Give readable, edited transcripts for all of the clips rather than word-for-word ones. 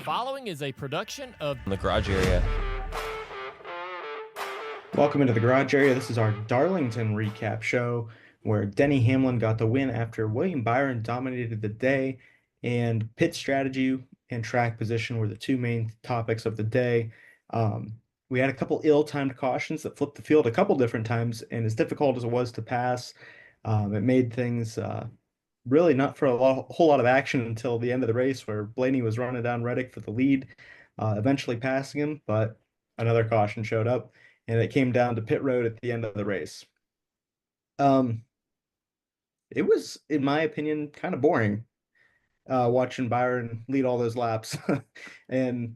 following is a production of the garage area. Welcome into the garage area. This is our Darlington recap show where Denny Hamlin got the win after William Byron dominated the day, and pit strategy and track position were the two main topics of the day. We had a couple ill-timed cautions that flipped the field a couple different times, and as difficult as it was to pass, it made things really not for whole lot of action until the end of the race where Blaney was running down Reddick for the lead, eventually passing him, but another caution showed up and it came down to pit road at the end of the race. It was, in my opinion, kind of boring watching Byron lead all those laps and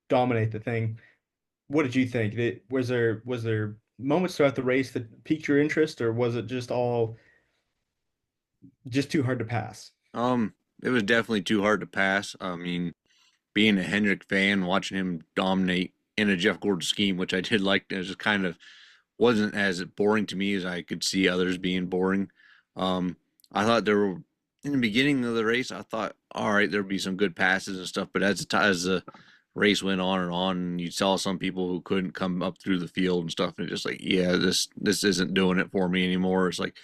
dominate the thing. What did you think? Was there moments throughout the race that piqued your interest, or was it just too hard to pass? It was definitely too hard to pass. I mean, being a Hendrick fan, watching him dominate in a Jeff Gordon scheme, which I did like, it just kind of wasn't as boring to me as I could see others being boring. I thought there were in the beginning of the race, I thought, all right, there'd be some good passes and stuff, but as the race went on, and you saw some people who couldn't come up through the field and stuff, and it's just like, yeah, this isn't doing it for me anymore. It's like,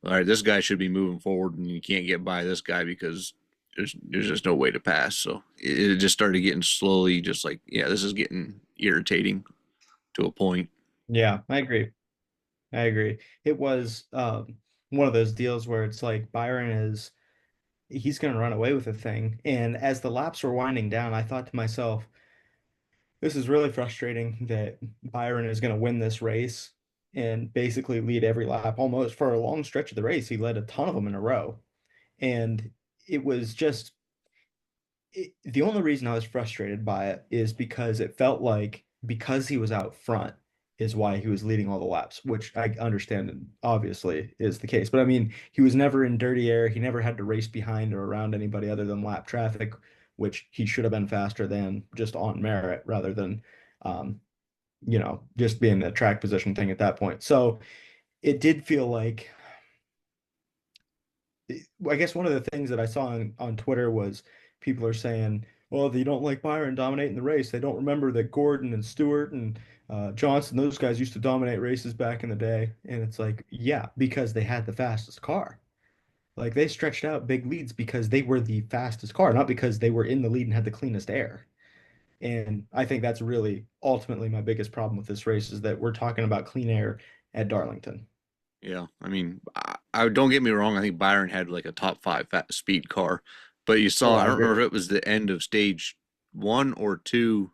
all right, this guy should be moving forward, and you can't get by this guy because there's just no way to pass. So it just started getting slowly, just like, yeah, this is getting irritating to a point. Yeah, I agree. I agree. It was one of those deals where it's like he's going to run away with the thing. And as the laps were winding down, I thought to myself, this is really frustrating that Byron is going to win this race and basically lead every lap almost for a long stretch of the race. He led a ton of them in a row. And it was just the only reason I was frustrated by it is because it felt like because he was out front is why he was leading all the laps, which I understand and obviously is the case. But I mean, he was never in dirty air. He never had to race behind or around anybody other than lap traffic, which he should have been faster than just on merit rather than, um, just being the track position thing at that point. So it did feel like, I guess one of the things that I saw on Twitter was people are saying, well, they don't like Byron dominating the race. They don't remember that Gordon and Stewart and Johnson, those guys used to dominate races back in the day. And it's like, yeah, because they had the fastest car. Like they stretched out big leads because they were the fastest car, not because they were in the lead and had the cleanest air. And I think that's really ultimately my biggest problem with this race is that we're talking about clean air at Darlington. Yeah, I mean, I don't get me wrong. I think Byron had like a top five speed car, but you Oh, saw, I I don't agree. remember if it was the end of stage one or two.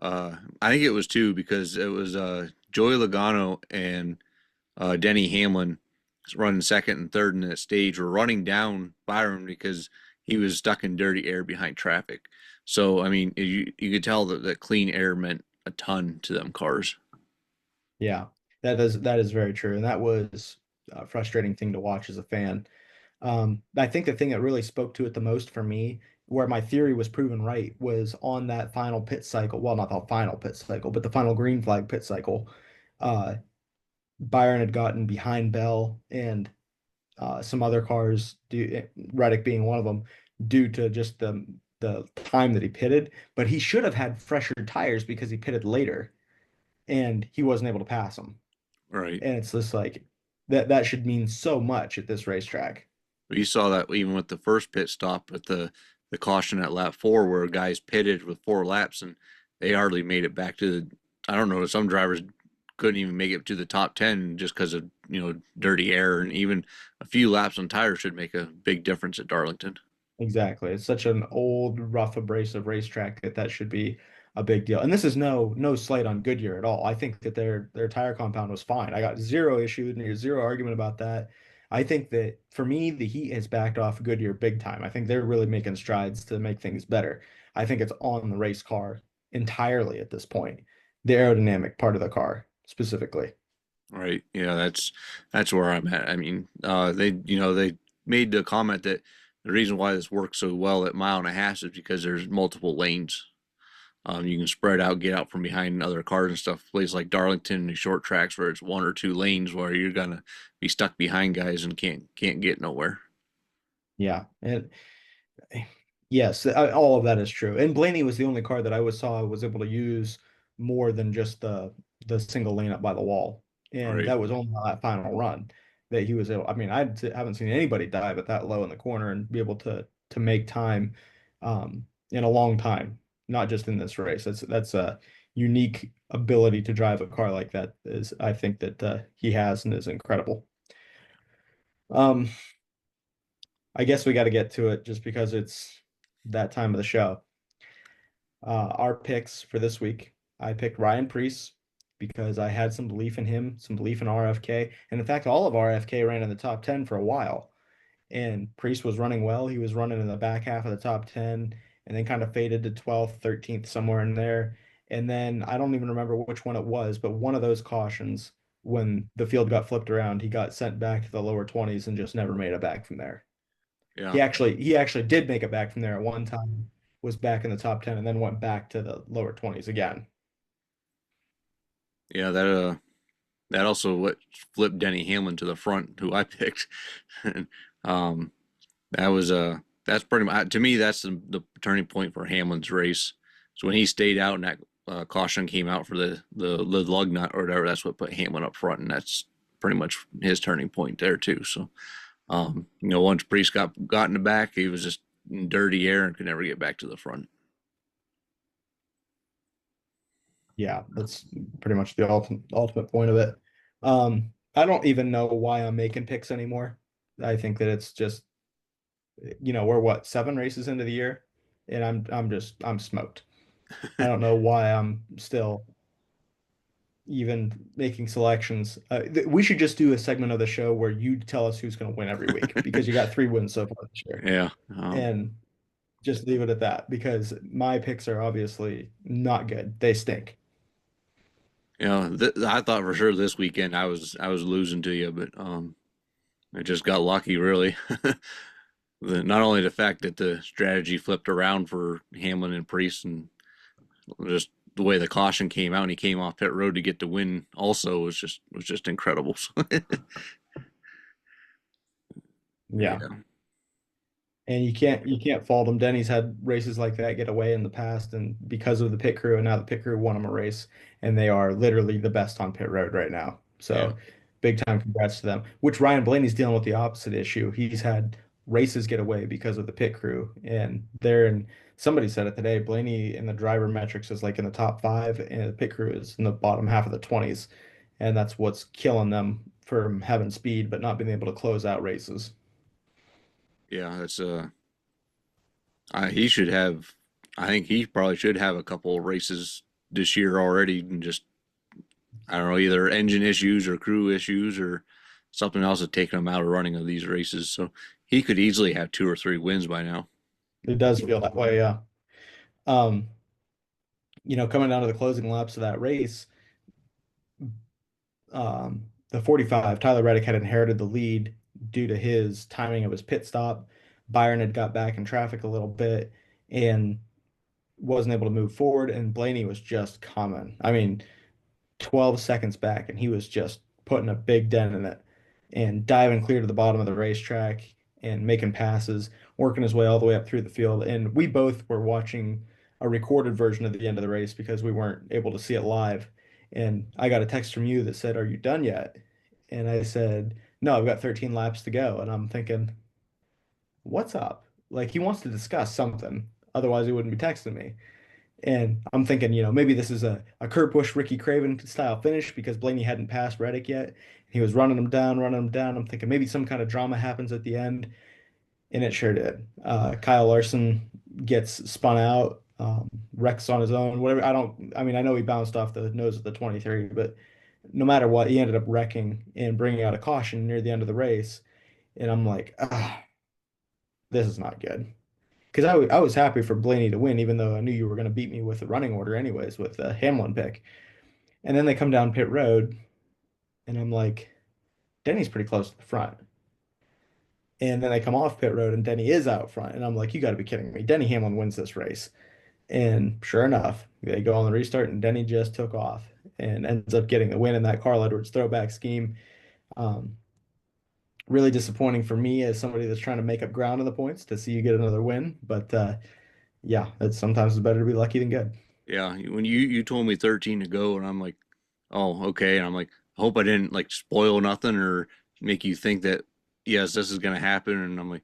I think it was two because it was Joey Logano and Denny Hamlin running second and third in that stage were running down Byron because he was stuck in dirty air behind traffic. So I mean, you could tell that clean air meant a ton to them cars. Yeah, that is very true. And that was a frustrating thing to watch as a fan. I think the thing that really spoke to it the most for me, where my theory was proven right, was on that final pit cycle. Well, not the final pit cycle, but the final green flag pit cycle. Uh, Byron had gotten behind Bell and some other cars, Reddick being one of them, due to just the time that he pitted. But he should have had fresher tires because he pitted later, and he wasn't able to pass them. Right. And it's just like that should mean so much at this racetrack. You saw that even with the first pit stop at the caution at lap four, where guys pitted with four laps and they hardly made it back to the. I don't know. Some drivers couldn't even make it to the top 10 just because of dirty air, and even a few laps on tires should make a big difference at Darlington. Exactly. It's such an old, rough, abrasive racetrack that should be a big deal. And this is no slight on Goodyear at all. I think that their tire compound was fine. I got zero issue and there's zero argument about that. I think that for me, the heat has backed off Goodyear big time. I think they're really making strides to make things better. I think it's on the race car entirely at this point, the aerodynamic part of the car specifically. Right. Yeah, that's where I'm at. I mean, they made the comment that the reason why this works so well at mile and a half is because there's multiple lanes. You can spread out, get out from behind other cars and stuff. Places like Darlington and short tracks where it's one or two lanes where you're gonna be stuck behind guys and can't get nowhere. Yeah. And Yes, all of that is true. And Blaney was the only car that saw was able to use more than just the single lane up by the wall. And Right. that was only on that final run that he was able. I mean, haven't seen anybody dive at that low in the corner and be able to make time in a long time, not just in this race. That's a unique ability to drive a car like that is I think that he has and is incredible. Um, I guess we got to get to it just because it's that time of the show. Our picks for this week, I picked Ryan Preece because I had some belief in him, some belief in RFK. And in fact, all of RFK ran in the top 10 for a while. And Preece was running well. He was running in the back half of the top 10 and then kind of faded to 12th, 13th, somewhere in there. And then I don't even remember which one it was, but one of those cautions, when the field got flipped around, he got sent back to the lower 20s and just never made it back from there. Yeah. He actually did make it back from there at one time, was back in the top 10 and then went back to the lower 20s again. Yeah, that also what flipped Denny Hamlin to the front, who I picked. And, that was that's pretty much to me that's the turning point for Hamlin's race. So when he stayed out and that caution came out for the lug nut or whatever, that's what put Hamlin up front, and that's pretty much his turning point there too. So once Priest got in the back, he was just in dirty air and could never get back to the front. Yeah, that's pretty much the ultimate point of it. I don't even know why I'm making picks anymore. I think that it's just, we're what, 7 races into the year, and I'm smoked. I don't know why I'm still even making selections. We should just do a segment of the show where you tell us who's going to win every week because you got 3 wins so far this year, Yeah. and just leave it at that because my picks are obviously not good. They stink. I thought for sure this weekend I was losing to you, but I just got lucky really. Not only the fact that the strategy flipped around for Hamlin and Priest, and just the way the caution came out and he came off pit road to get the win also was just incredible. Yeah. Yeah, And you can't fault him. Denny's had races like that get away in the past, and because of the pit crew, and now the pit crew won him a race, and they are literally the best on pit road right now. yeah, So big time congrats to them. Which Ryan Blaney's dealing with the opposite issue. He's had races get away because of the pit crew, and they're in. Somebody said it today. Blaney in the driver metrics is like in the top 5, and the pit crew is in the bottom half of the 20s, and that's what's killing them from having speed but not being able to close out races. yeah. That's he should have. I think he probably should have a couple of races this year already, and just I don't know, either engine issues or crew issues or something else that's taken him out of running of these races. So he could easily have 2 or 3 wins by now. It does feel that way, yeah. Um, Coming down to the closing laps of that race, the 45, Tyler Reddick had inherited the lead due to his timing of his pit stop. Byron had got back in traffic a little bit and wasn't able to move forward, and Blaney was just coming. I mean, 12 seconds back, and he was just putting a big dent in it and diving clear to the bottom of the racetrack and making passes, working his way all the way up through the field. And we both were watching a recorded version of the end of the race because we weren't able to see it live. And I got a text from you that said, "Are you done yet?" And I said, "No, I've got 13 laps to go." And I'm thinking, what's up? Like he wants to discuss something. Otherwise, he wouldn't be texting me. And I'm thinking, maybe this is a Kurt Busch, Ricky Craven style finish because Blaney hadn't passed Reddick yet. He was running him down, running him down. I'm thinking maybe some kind of drama happens at the end, and it sure did. Kyle Larson gets spun out, wrecks on his own, whatever. I mean, I know he bounced off the nose of the 23, but no matter what, he ended up wrecking and bringing out a caution near the end of the race. And I'm like, this is not good. Because I was happy for Blaney to win, even though I knew you were going to beat me with the running order anyways with the Hamlin pick. And then they come down pit road, and I'm like, Denny's pretty close to the front. And then they come off pit road, and Denny is out front. And I'm like, you got to be kidding me. Denny Hamlin wins this race. And sure enough, they go on the restart, and Denny just took off and ends up getting the win in that Carl Edwards throwback scheme. Um, really disappointing for me as somebody that's trying to make up ground in the points to see you get another win. But yeah, it's sometimes it's better to be lucky than good. Yeah, when you told me 13 to go, and I'm like, oh, okay. And I'm like, I hope I didn't like spoil nothing or make you think that yes, this is gonna happen. And I'm like,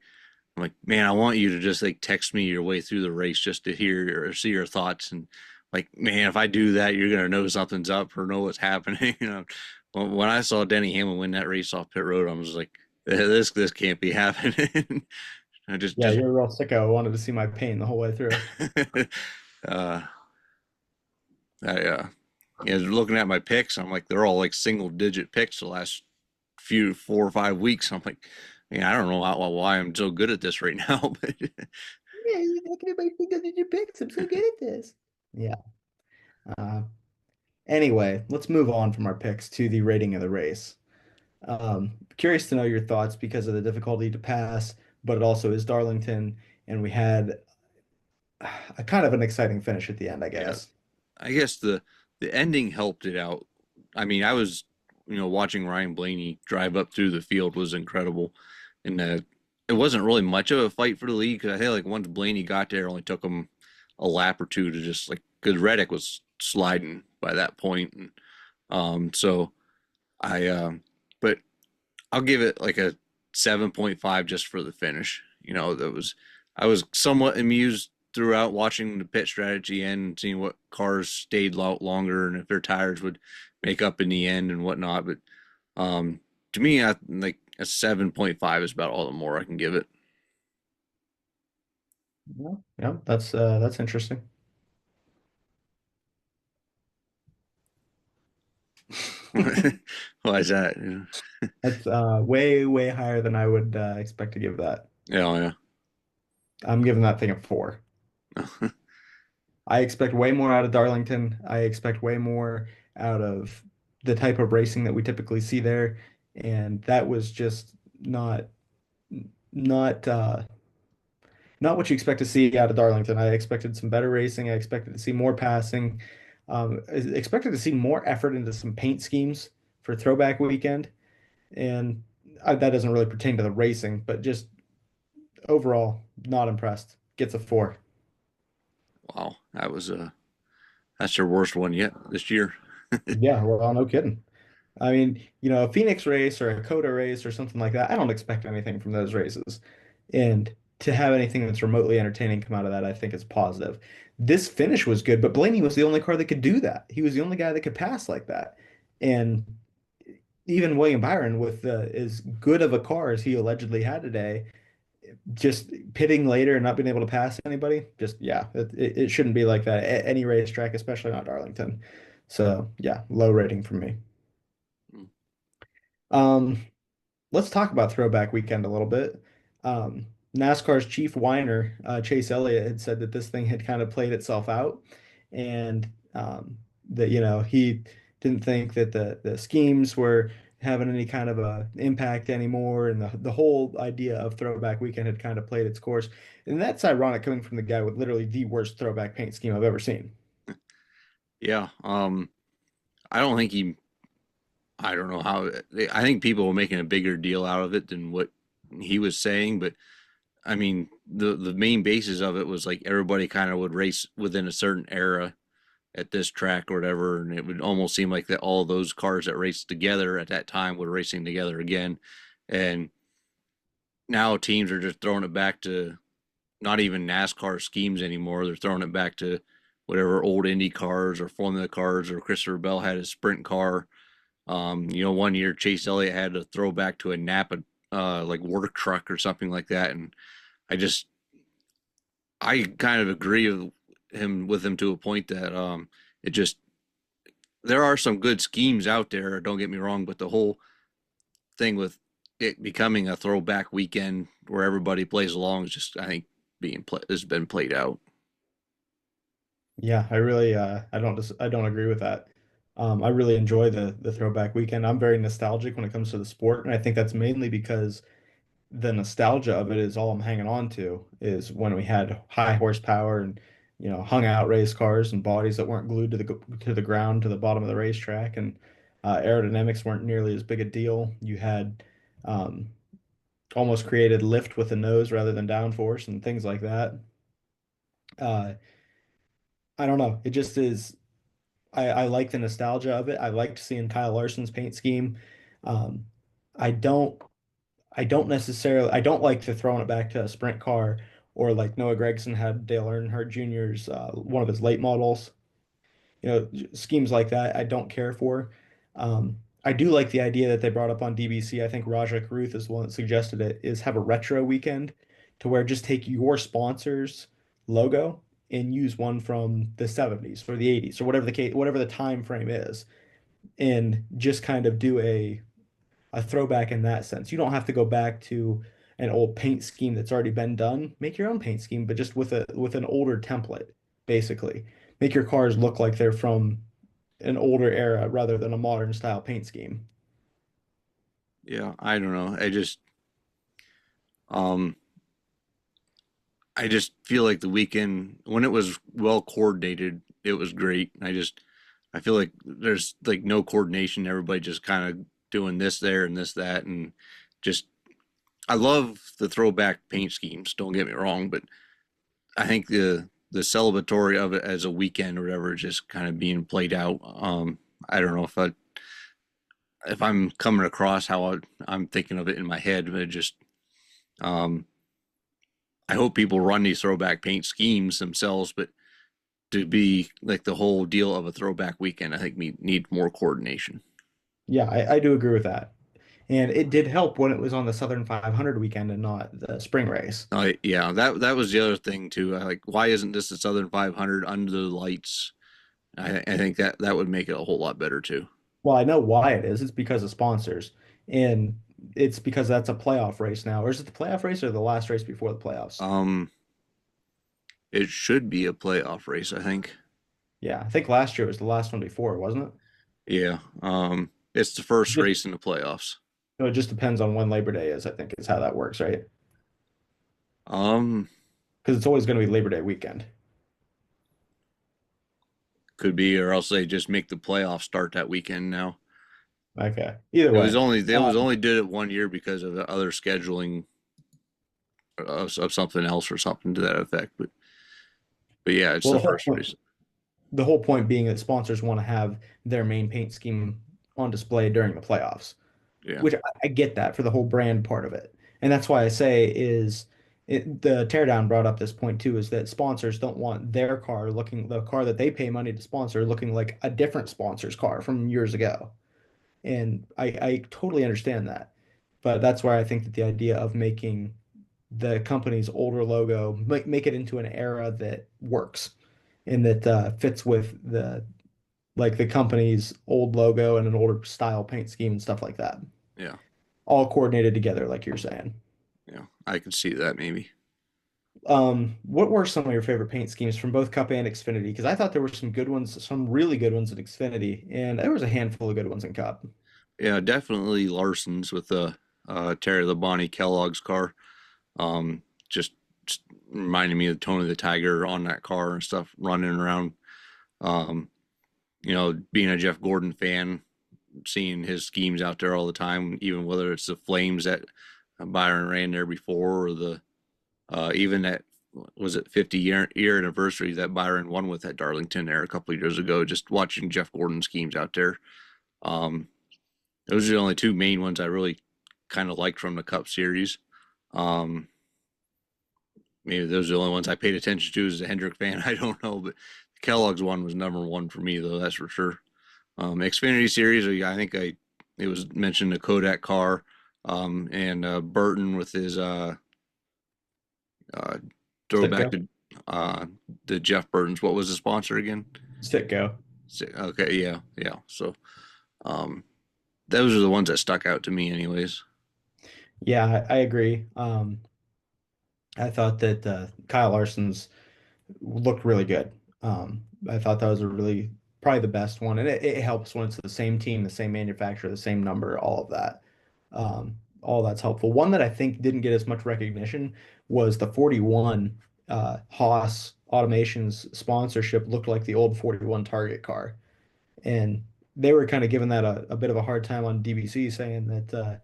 man, I want you to just like text me your way through the race just to hear or see your thoughts. And like, man, if I do that, you're gonna know something's up or know what's happening. When I saw Denny Hamlin win that race off pit road, I was like, this can't be happening. I Yeah, just you're a real sicko. I wanted to see my pain the whole way through. uh, I yeah, looking at my picks, I'm like, they're all like single digit picks the last few 4 or 5 weeks. I'm like, man, I don't know why I'm so good at this right now, but Yeah, you make everybody think that your picks. I'm so good at this. Yeah. Uh, anyway, let's move on from our picks to the rating of the race. Curious to know your thoughts because of the difficulty to pass, but it also is Darlington, and we had a kind of an exciting finish at the end, I yeah, guess. I guess the ending helped it out. I mean, I was watching Ryan Blaney drive up through the field was incredible, and it wasn't really much of a fight for the lead because I feel like once Blaney got there, it only took him a lap or two to just like because Reddick was sliding by that point, and so I but I'll give it like a 7.5 just for the finish. That was I was somewhat amused throughout watching the pit strategy and seeing what cars stayed longer and if their tires would make up in the end and whatnot. But to me, I like a 7.5 is about all the more I can give it. Yeah, yeah, that's interesting. Why is that? That's way, way higher than I would expect to give that. Yeah, I'm giving that thing a 4. yeah. I expect way more out of Darlington. I expect way more out of the type of racing that we typically see there, and that was just not not not what you expect to see out of Darlington. I expected some better racing. I expected to see more passing. I expected to see more effort into some paint schemes for Throwback Weekend, and that doesn't really pertain to the racing, but just overall, not impressed. Gets a 4. Wow, that's your worst one yet this year. Yeah, well, no kidding. I mean, a Phoenix race or a Coda race or something like that, I don't expect anything from those races. And to have anything that's remotely entertaining come out of that, I think is positive. This finish was good, but Blaney was the only car that could do that. He was the only guy that could pass like that. And even William Byron, with as good of a car as he allegedly had today, just pitting later and not being able to pass anybody, just yeah, it shouldn't be like that at any racetrack, especially not Darlington. So yeah, low rating from me. Um, let's talk about Throwback Weekend a little bit. NASCAR's chief whiner, Chase Elliott, had said that this thing had kind of played itself out, and that he didn't think that the schemes were having any kind of a impact anymore, and the whole idea of Throwback Weekend had kind of played its course. And that's ironic coming from the guy with literally the worst throwback paint scheme I've ever seen. Yeah, I don't think I don't know how. I think people were making a bigger deal out of it than what he was saying, but I mean, the main basis of it was like everybody kind of would race within a certain era at this track or whatever, and it would almost seem like that all those cars that raced together at that time were racing together again, and now teams are just throwing it back to not even NASCAR schemes anymore. They're throwing it back to whatever old Indy cars or Formula cars or Christopher Bell had a sprint car. One year Chase Elliott had to throw back to a Napa like work truck or something like that, and I just I kind of agree with him to a point that it just there are some good schemes out there. Don't get me wrong, but the whole thing with it becoming a throwback weekend where everybody plays along is just I think has been played out. Yeah, I really I don't agree with that. I really enjoy the Throwback Weekend. I'm very nostalgic when it comes to the sport, and I think that's mainly because the nostalgia of it is all I'm hanging on to is when we had high horsepower and hung out race cars and bodies that weren't glued to the ground to the bottom of the racetrack, and aerodynamics weren't nearly as big a deal. You had almost created lift with the nose rather than downforce and things like that. Uh, I don't know. It just is. I like the nostalgia of it. I liked seeing Kyle Larson's paint scheme. Um, I don't I don't like the throwing it back to a sprint car or like Noah Gregson had Dale Earnhardt Jr.'s one of his late models. Schemes like that I don't care for. I do like the idea that they brought up on DBC. I think Raja Karuth is the one that suggested it, is have a retro weekend to where just take your sponsor's logo and use one from the 70s or the 80s or whatever the case, whatever the time frame is, and just kind of do a throwback in that sense. You don't have to go back to an old paint scheme that's already been done. Make your own paint scheme, but just with an older template, basically. Make your cars look like they're from an older era rather than a modern style paint scheme. Yeah, I don't know. Um, I just feel like the weekend when it was well coordinated, it was great. I feel like there's like no coordination. Everybody just kind of doing this there and this that, and just I love the throwback paint schemes. Don't get me wrong, but I think the celebratory of it as a weekend or whatever is just kind of being played out. I don't know if I'm coming across how I'm thinking of it in my head, but it just um, I hope people run these throwback paint schemes themselves, but to be like the whole deal of a throwback weekend, I think we need more coordination. Yeah, I do agree with that. And it did help when it was on the Southern 500 weekend and not the spring race. Yeah, that was the other thing too. Like, why isn't this the Southern 500 under the lights? I think that would make it a whole lot better too. Well, I know why it is. It's because of sponsors. And it's because that's a playoff race now. Or is it the playoff race or the last race before the playoffs? Um, it should be a playoff race, I think. Yeah, I think last year was the last one before, wasn't it? Yeah. It's the first Just, race in the playoffs. no, it just depends on when Labor Day is, I think is how that works, right? Um, Because it's always going to be Labor Day weekend. could be, or else they just make the playoffs start that weekend now. Okay. Either way. They was Um, only did it one year because of the other scheduling of something else or something to that effect. But yeah, it's well, the first race. the whole point being that sponsors want to have their main paint scheme on display during the playoffs, Yeah. which I get that for the whole brand part of it. And that's why I say the teardown brought up this point too, is that sponsors don't want their car looking, the car that they pay money to sponsor, looking like a different sponsor's car from years ago. And I totally understand that. But that's why I think that the idea of making the company's older logo, make it into an era that works and that fits with the company's old logo and an older style paint scheme and stuff like that. Yeah. All coordinated together, like you're saying. Yeah. I can see that maybe. What were some of your favorite paint schemes from both Cup and Xfinity? Because I thought there were some good ones, some really good ones in Xfinity, and there was a handful of good ones in Cup. Yeah, definitely Larson's with the Terry Labonte Kellogg's car. Um, just, just reminded me of Tony the Tiger on that car and stuff running around. Um, being a Jeff Gordon fan, seeing his schemes out there all the time, even whether it's the Flames that Byron ran there before, or the even that was it 50-year anniversary that Byron won with at Darlington there a couple of years ago. Just watching Jeff Gordon schemes out there. Um, those are the only two main ones I really kind of liked from the Cup Series. Um, Maybe those are the only ones I paid attention to as a Hendrick fan. I don't know, but Kellogg's one was number one for me though. That's for sure. Xfinity Series, it was mentioned the Kodak car, and Burton with his uh, throwback Sitco. to uh, the Jeff Burton's. What was the sponsor again? Sitco. Okay, yeah, yeah. So um, those are the ones that stuck out to me, anyways. Yeah, I agree. I thought that Kyle Larson's looked really good. I thought that was a really probably the best one, and it helps when it's the same team, the same manufacturer, the same number, all of that. All that's helpful. One that I think didn't get as much recognition was the 41 Haas Automation's sponsorship looked like the old 41 Target car, and they were kind of giving that a bit of a hard time on DBC, saying that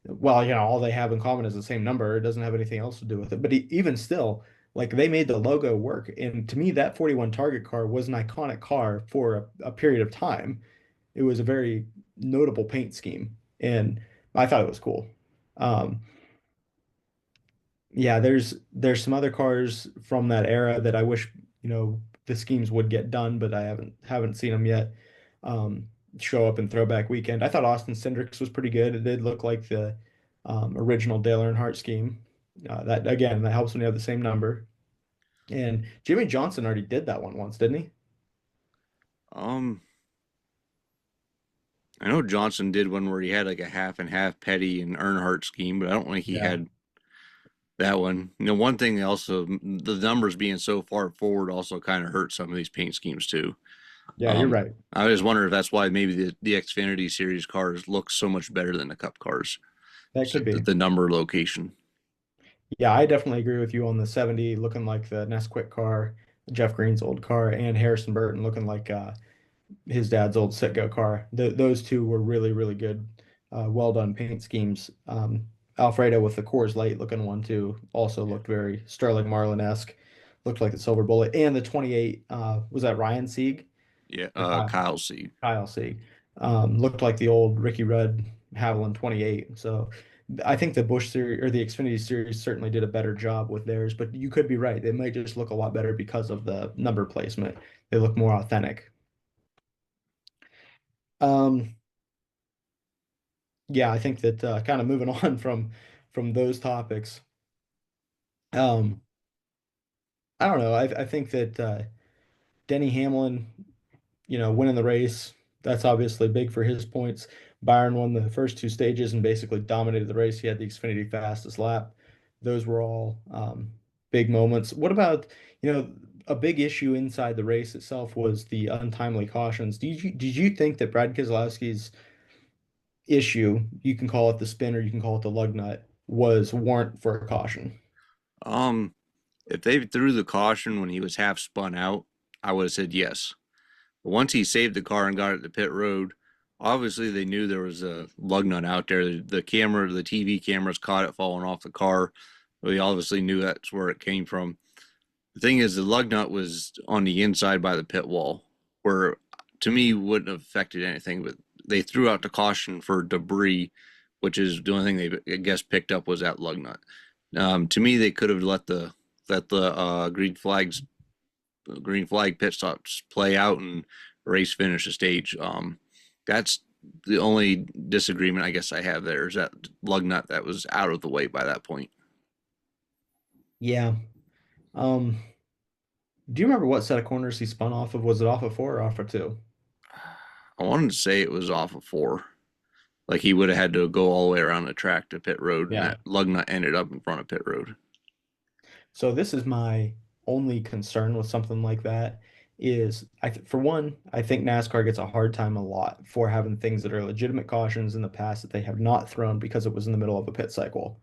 Well, all they have in common is the same number. It doesn't have anything else to do with it. But even still, like they made the logo work. And to me, that 41 Target car was an iconic car for a period of time. It was a very notable paint scheme, and I thought it was cool. Um, yeah, there's some other cars from that era that I wish, the schemes would get done, but I haven't seen them yet. Um, Show up in Throwback Weekend. I thought Austin Cindric's was pretty good. It did look like the original Dale Earnhardt scheme. That again, that helps when you have the same number. And Jimmy Johnson already did that one once, didn't he? Um, I know Johnson did one where he had like a half and half Petty and Earnhardt scheme, but I don't think he Yeah. had that one. One thing also, the numbers being so far forward also kind of hurt some of these paint schemes too. Yeah, you're Um, right. I just wonder if that's why maybe the Xfinity Series cars look so much better than the Cup cars. That Just could be. the number location. Yeah, I definitely agree with you on the 70 looking like the Nesquik car, Jeff Green's old car, and Harrison Burton looking like his dad's old Citgo car. Those two were really, really good, well done paint schemes. Alfredo with the Coors Light looking one too also Yeah. looked very Sterling Marlin-esque. Looked like the Silver Bullet. And the 28, was that Ryan Sieg Yeah, or Kyle? Kyle C. Kyle Sieg. Looked like the old Ricky Rudd Haviland 28. So I think the Busch series or the Xfinity series certainly did a better job with theirs, but you could be right. They might just look a lot better because of the number placement. They look more authentic. Um, yeah, I think that kind of moving on from those topics. Um, I don't know. I think that Denny Hamlin, winning the race, that's obviously big for his points. Byron won the first two stages and basically dominated the race. He had the Xfinity fastest lap. Those were all big moments. What about, a big issue inside the race itself was the untimely cautions. Did you think that Brad Keselowski's issue, you can call it the spin or you can call it the lug nut, was warrant for a caution? Um, if they threw the caution when he was half spun out, I would have said yes. But once he saved the car and got it to pit road, obviously they knew there was a lug nut out there. The camera, the TV cameras caught it falling off the car. They obviously knew that's where it came from. The thing is, the lug nut was on the inside by the pit wall, where to me wouldn't have affected anything. But they threw out the caution for debris, which is the only thing they I guess picked up was that lug nut. To me, they could have let the green flag pit stops play out and race finish the stage. That's the only disagreement I guess I have there is that lug nut that was out of the way by that point. Yeah. Um, do you remember what set of corners he spun off of? Was it off of four or off of two? I wanted to say it was off of four. Like he would have had to go all the way around the track to pit road, and Yeah. that lug nut ended up in front of pit road. So this is my only concern with something like that is for one, I think NASCAR gets a hard time a lot for having things that are legitimate cautions in the past that they have not thrown because it was in the middle of a pit cycle.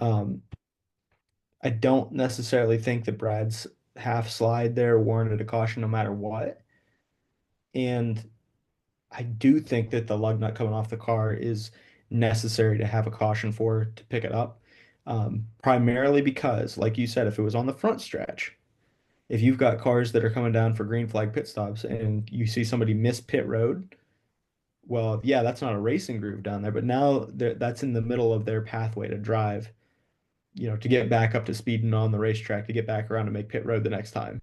Um, I don't necessarily think that Brad's half slide there warranted a caution no matter what. And I do think that the lug nut coming off the car is necessary to have a caution for to pick it up. Primarily because, like you said, if it was on the front stretch, if you've got cars that are coming down for green flag pit stops and you see somebody miss pit road, well, yeah, that's not a racing groove down there, but now that's in the middle of their pathway to drive, to get back up to speed and on the racetrack to get back around to make pit road the next time.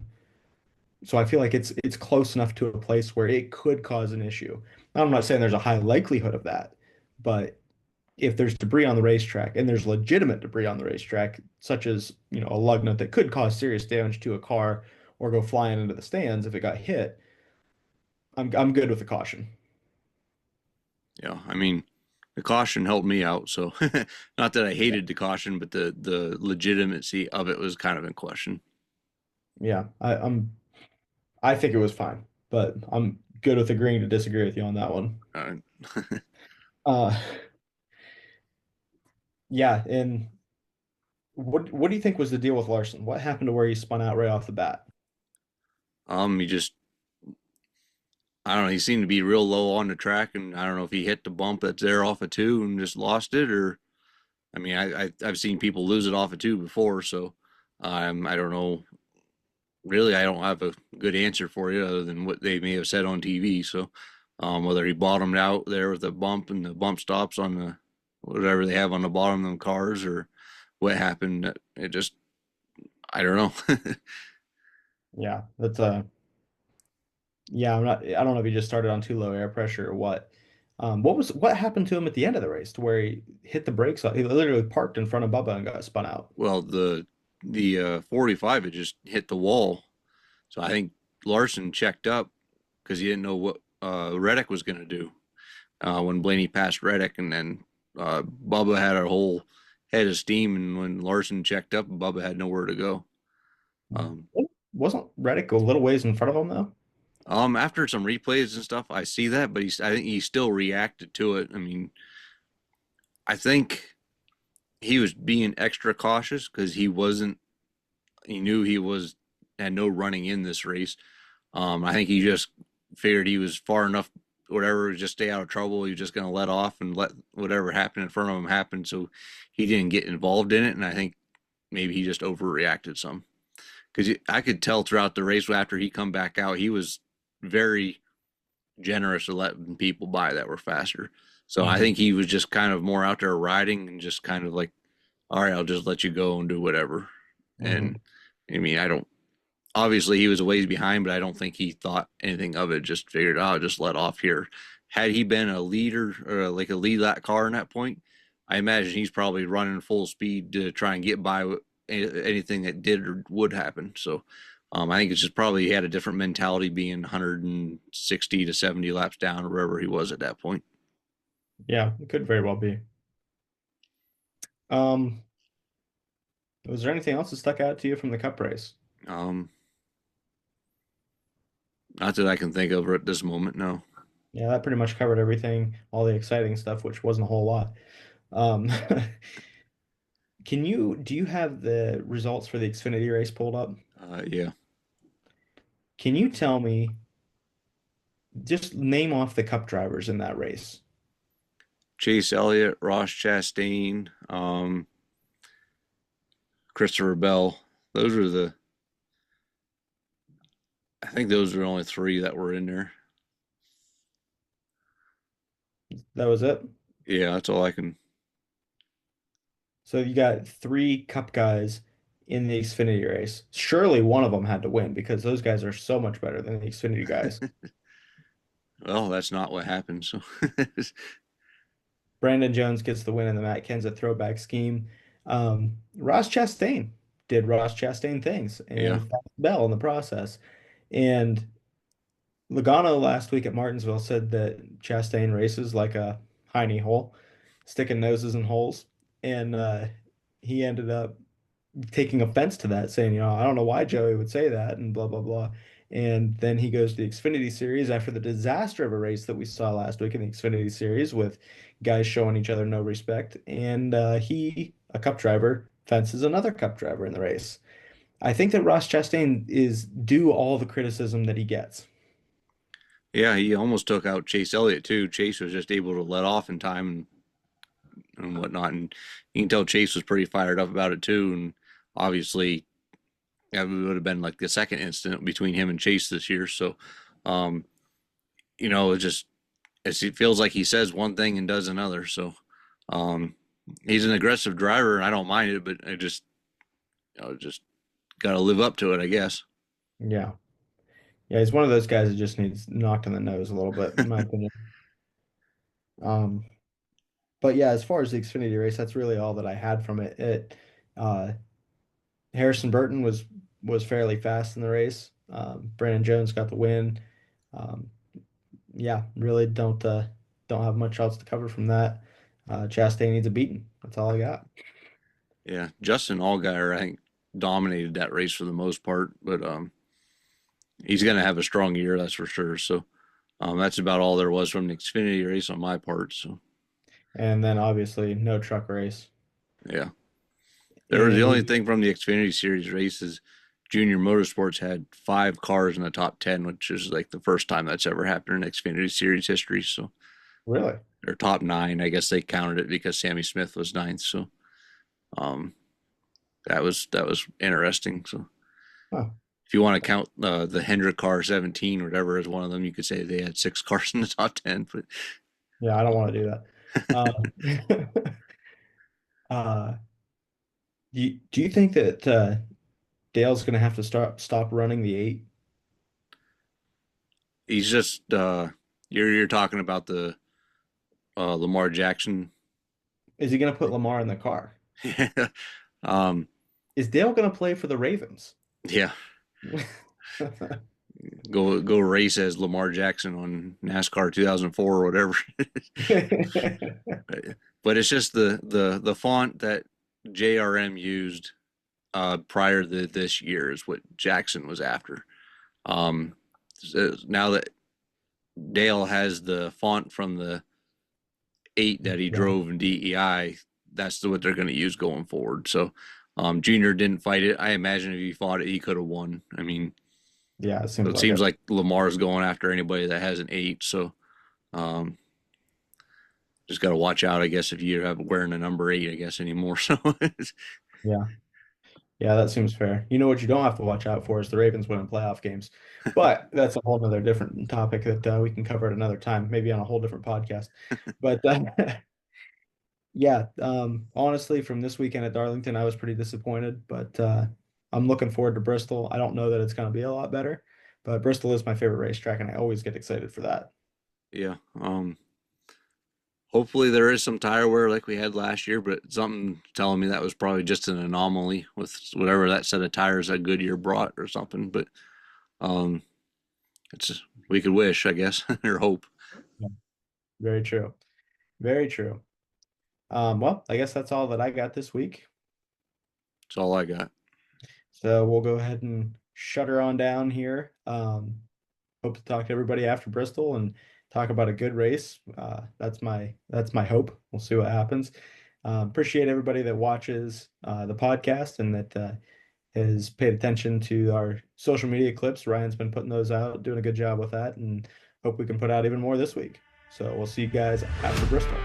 So I feel like it's close enough to a place where it could cause an issue. I'm not saying there's a high likelihood of that, but if there's debris on the racetrack and there's legitimate debris on the racetrack, such as, a lug nut that could cause serious damage to a car or go flying into the stands if it got hit, I'm good with the caution. Yeah, I mean, the caution helped me out. So, not that I Yeah. hated the caution, but the legitimacy of it was kind of in question. Yeah, I think it was fine, but I'm good with agreeing to disagree with you on that one. Uh, Uh, yeah, and what do you think was the deal with Larson? What happened to where he spun out right off the bat? he just I don't know. He seemed to be real low on the track, and I don't know if he hit the bump that's there off of two and just lost it, or I mean, I've seen people lose it off of two before, so I don't know. Really, I don't have a good answer for you other than what they may have said on TV. So whether he bottomed out there with a bump and the bump stops on the whatever they have on the bottom of the cars, or what happened, it just I don't know. Yeah, that's yeah, I don't know if he just started on too low air pressure or what. What happened to him at the end of the race to where he hit the brakes? He literally parked in front of Bubba and got spun out. Well, the 45 had just hit the wall, so I think Larson checked up because he didn't know what Reddick was going to do when Blaney passed Reddick, and then Bubba had a whole head of steam, and when Larson checked up, Bubba had nowhere to go. Um, Wasn't Reddick a little ways in front of him though? After some replays and stuff, I see that, but I think he still reacted to it. I mean, I think he was being extra cautious because he knew had no running in this race. I think he just figured he was far enough, whatever, just stay out of trouble. He was just going to let off and let whatever happened in front of him happen. So he didn't get involved in it. And I think maybe he just overreacted some because I could tell throughout the race after he come back out, he was very generous to letting people by that were faster. So I Mhm. think he was just kind of more out there riding and just kind of like, all right, I'll just let you go and do whatever. And Mhm. I mean, I don't obviously he was a ways behind, but I don't think he thought anything of it. Just figured, oh, I'll just let off here. Had he been a leader or like a lead that car in that point, I imagine he's probably running full speed to try and get by anything that did or would happen. So I think it's just probably he had a different mentality being 160 to 70 laps down or wherever he was at that point. Yeah, it could very well be. Um, was there anything else that stuck out to you from the Cup race? Um, Not that I can think of at this moment. No. Yeah, that pretty much covered everything, all the exciting stuff, which wasn't a whole lot. Um, do you have the results for the Xfinity race pulled up? Yeah. Can you tell me, just name off the Cup drivers in that race? Chase Elliott, Ross Chastain, Christopher Bell. Those are the I think those are the only three that were in there. That was it. Yeah, that's all I can. So you got three Cup guys in the Xfinity race. Surely one of them had to win because those guys are so much better than the Xfinity guys. Well, that's not what happened. So, Brandon Jones gets the win in the Matt Kenseth throwback scheme. Ross Chastain did Ross Chastain things yeah, and passed Bell in the process. And Logano last week at Martinsville said that Chastain races like a hiney hole, sticking noses in holes. And he ended up taking offense to that, saying, I don't know why Joey would say that and blah, blah, blah. And then he goes to the Xfinity Series after the disaster of a race that we saw last week in the Xfinity Series with guys showing each other no respect. And a Cup driver, fences another Cup driver in the race. I think that Ross Chastain is due all the criticism that he gets. yeah, he almost took out Chase Elliott too. Chase was just able to let off in time and whatnot, and you can tell Chase was pretty fired up about it too. And obviously, yeah, it would have been like the second incident between him and Chase this year. So, um, it just it feels like he says one thing and does another. So, um, he's an aggressive driver, and I don't mind it, but I just got to live up to it, I guess. Yeah. Yeah, he's one of those guys that just needs knocked in the nose a little bit, in my opinion. Um, but yeah, as far as the Xfinity race, that's really all that I had from it. Uh, Harrison Burton was fairly fast in the race. Brandon Jones got the win. Um, yeah, really don't have much else to cover from that. Chastain needs a beating. That's all I got. Yeah, Justin Allgaier, I think, dominated that race for the most part, but he's going to have a strong year, that's for sure. So that's about all there was from the Xfinity race on my part. So And then obviously no truck race. yeah, there was the And only we thing from the Xfinity Series races. Junior Motorsports had 5 cars in the top 10, which is like the first time that's ever happened in Xfinity Series history. So, Really? or top 9, I guess they counted it because Sammy Smith was 9th. So, um, that was interesting. So, Huh. if you want to count the Hendrick car 17 or whatever as one of them, you could say they had 6 cars in the top 10. But Yeah, I don't want to do that. Uh, do you think that Dale's going to have to stop running the 8? he's just you're talking about the Lamar Jackson. Is he going to put Lamar in the car? um, Is Dale going to play for the Ravens? yeah, go race as Lamar Jackson on NASCAR 2004 or whatever. But it's just the font that JRM used prior to this year is what Jackson was after. So now that Dale has the font from the 8 that he drove in DEI, that's what they're going to use going forward. So Junior didn't fight it. I imagine if he fought it, he could have won. I mean, Yeah, it it seems like Lamar's going after anybody that has an 8. So just got to watch out, I guess, if you have wearing a number 8, I guess, anymore. So yeah. Yeah, that seems fair. You know what you don't have to watch out for is the Ravens winning playoff games. But that's a whole nother different topic that we can cover at another time, maybe on a whole different podcast. But yeah, honestly, from this weekend at Darlington, I was pretty disappointed, but I'm looking forward to Bristol. I don't know that it's going to be a lot better, but Bristol is my favorite racetrack, and I always get excited for that. yeah, hopefully there is some tire wear like we had last year, but something telling me that was probably just an anomaly with whatever that set of tires that Goodyear brought or something. But um, it's we could wish, I guess, or hope. Yeah. Very true. Very true. Well, I guess that's all that I got this week. That's all I got. So we'll go ahead and shut her on down here. Hope to talk to everybody after Bristol and talk about a good race. That's my hope. We'll see what happens. Appreciate everybody that watches the podcast and that has paid attention to our social media clips. Ryan's been putting those out, doing a good job with that, and hope we can put out even more this week. So we'll see you guys after Bristol.